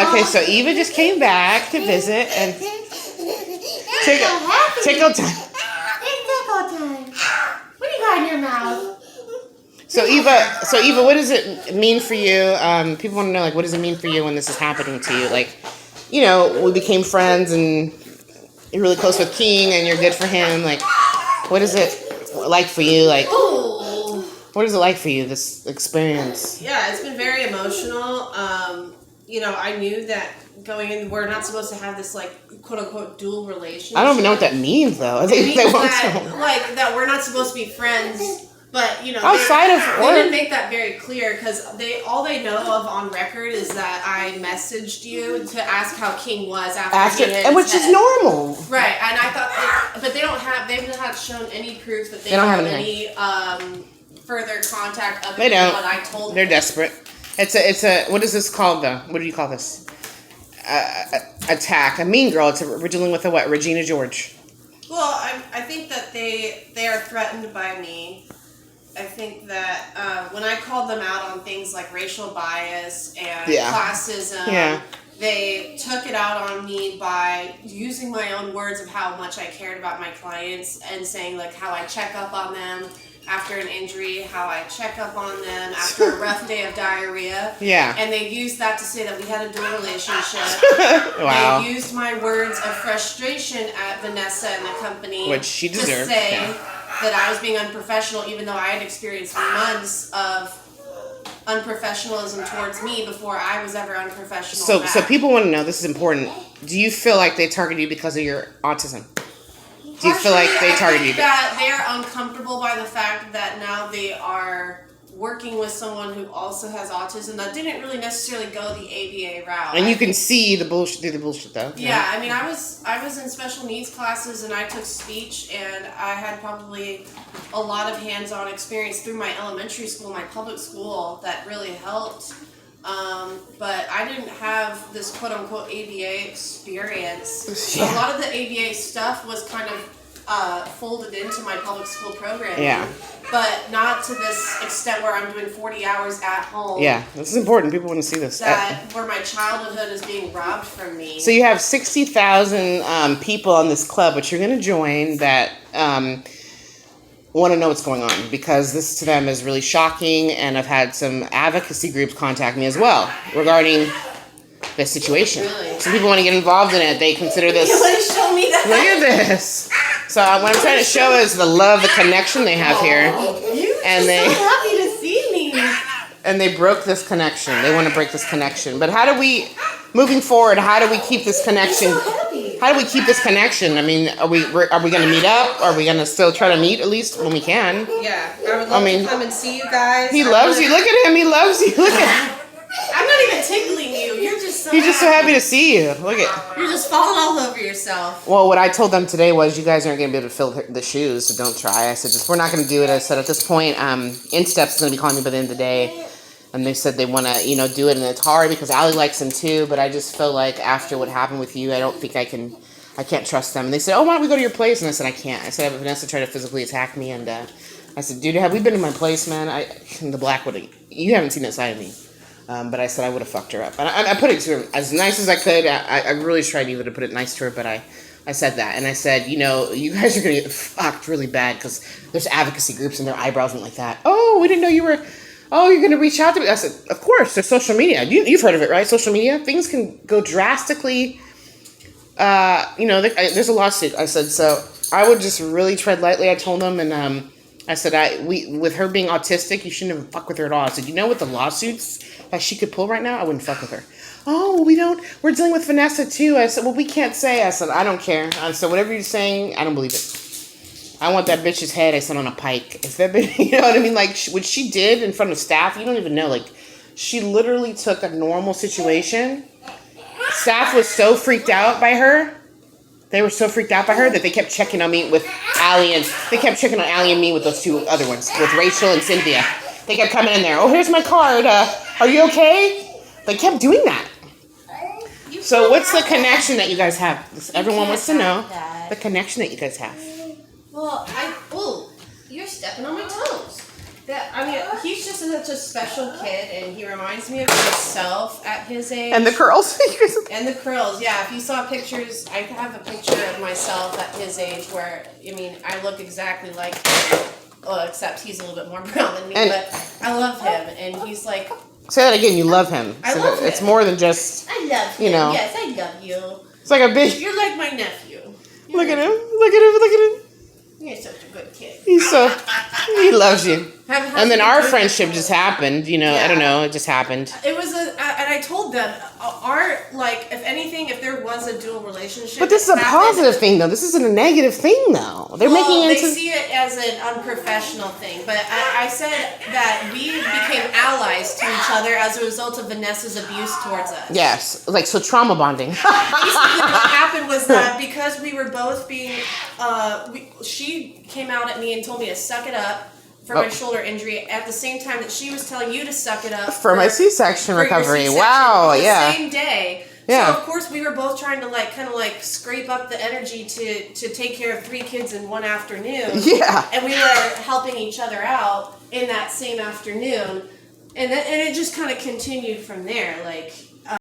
Okay, so Eva just came back to visit and tickle time. What do you got in your mouth? So Eva, what does it mean for you? People want to know, like, what does it mean for you when this is happening to you? Like, you know, we became friends and you're really close with King and you're good for him. Like, what is it like for you? Like, what is it like for you, this experience? Yeah, it's been very emotional. You know, I knew that going in, we're not supposed to have this, like, quote unquote dual relationship. I don't even know what that means, though. It means that we're not supposed to be friends. But, you know, they didn't make that very clear because all they know of on record is that I messaged you to ask how King was after he hit his which head. is normal. Right, and I thought, but they've not shown any proof that they don't have any further contact other they than don't. what I told them. They're desperate. It's a what is this called though? What do you call this? Attack. A mean girl. We're dealing with a what? Regina George. Well, I think that they are threatened by me. I think that when I called them out on things like racial bias and classism, they took it out on me by using my own words of how much I cared about my clients and saying, like, how I check up on them after an injury, how I check up on them after a rough day of diarrhea. Yeah. And they used that to say that we had a dual relationship. Wow. They used my words of frustration at Vanessa and the company, which she deserved, to say that I was being unprofessional, even though I had experienced months of unprofessionalism towards me before I was ever unprofessional. So people want to know, this is important. Do you feel like they target you because of your autism? Do you feel like they target you? That they are uncomfortable by the fact that now they are working with someone who also has autism that didn't really necessarily go the ABA route. And you can see the bullshit through the bullshit, though. Yeah, I mean, I was in special needs classes and I took speech, and I had probably a lot of hands-on experience through my elementary school, my public school, that really helped. But I didn't have this quote-unquote ABA experience. Yeah. A lot of the ABA stuff was kind of folded into my public school program. Yeah. But not to this extent where I'm doing 40 hours at home. Yeah, this is important. People want to see this. Where my childhood is being robbed from me. So you have 60,000 people on this club, which you're going to join, that want to know what's going on, because this to them is really shocking, and I've had some advocacy groups contact me as well regarding this situation. Really? Some people want to get involved in it. They consider this. You want to show me that? Look at this. So what I'm trying to show is the love, the connection they have here. You're so happy to see me. And they broke this connection. They want to break this connection. But how do we, moving forward, how do we keep this connection? How do we keep this connection? I mean, are we going to meet up? Are we going to still try to meet at least when we can? Yeah, I would love to come and see you guys. He loves you. Look at him. He loves you. Look at him. I'm not even tickling you. You're just so He's just so happy to see you. Look at. You're just falling all over yourself. Well, what I told them today was, you guys aren't going to be able to fill the shoes, so don't try. I said, we're not going to do it. I said, at this point, Instep's going to be calling me by the end of the day. And they said they want to, do it, and it's hard because Allie likes him too. But I just feel like after what happened with you, I don't think I can't trust them. And they said, oh, why don't we go to your place? And I said, I can't. I said, Vanessa tried to physically attack me. And I said, dude, have we been to my place, man? The black you haven't seen that side of me. But I said I would have fucked her up. And I put it to her as nice as I could. I really tried even to put it nice to her, but I said that. And I said, you guys are going to get fucked really bad because there's advocacy groups and their eyebrows went like that. Oh, we didn't know you were... Oh, you're going to reach out to me? I said, of course, there's social media. You've heard of it, right? Social media. Things can go drastically... there's a lawsuit. I said, so I would just really tread lightly, I told them. And I said, with her being autistic, you shouldn't even fuck with her at all. I said, with the lawsuits that she could pull right now, I wouldn't fuck with her. Oh, we're dealing with Vanessa too. I said, well, we can't say. I said, I don't care. I said, whatever you're saying, I don't believe it. I want that bitch's head, I said, on a pike. If that bitch, you know what I mean? Like, what she did in front of staff, you don't even know. Like, she literally took a normal situation. Staff was so freaked out by her. They were so freaked out by her that they kept checking on me with Allie, and they kept checking on Allie and me with those two other ones, with Rachel and Cynthia. They kept coming in there. Oh, here's my card. Are you okay? They kept doing that. So what's the connection that you guys have? Everyone wants to know the connection that you guys have. Well, you're stepping on my toes. Yeah, I mean, he's just such a special kid, and he reminds me of myself at his age. And the curls. And the curls, yeah. If you saw pictures, I have a picture of myself at his age where, I mean, I look exactly like him. Well, except he's a little bit more brown than me, but I love him, and he's like... Say that again, you love him. I love him. It's more than just... I love him. You know. Yes, I love you. It's like a big... You're like my nephew. Look at him. Look at him. Look at him. You're such a good kid. He's so... He loves you. And then our been friendship just happened, you know, I don't know, it just happened. It was and I told them, if anything, if there was a dual relationship. But this is a positive thing, though. This isn't a negative thing, though. They're making it into... They see it as an unprofessional thing. But I said that we became allies to each other as a result of Vanessa's abuse towards us. Yes, like, so trauma bonding. Basically, what happened was that because we were both being, she came out at me and told me to suck it up for my shoulder injury at the same time that she was telling you to suck it up for my C-section recovery. C-section wow, on the yeah. same day. Yeah. So of course we were both trying to kind of scrape up the energy to take care of 3 kids in one afternoon. Yeah. And we were helping each other out in that same afternoon. And it just kind of continued from there.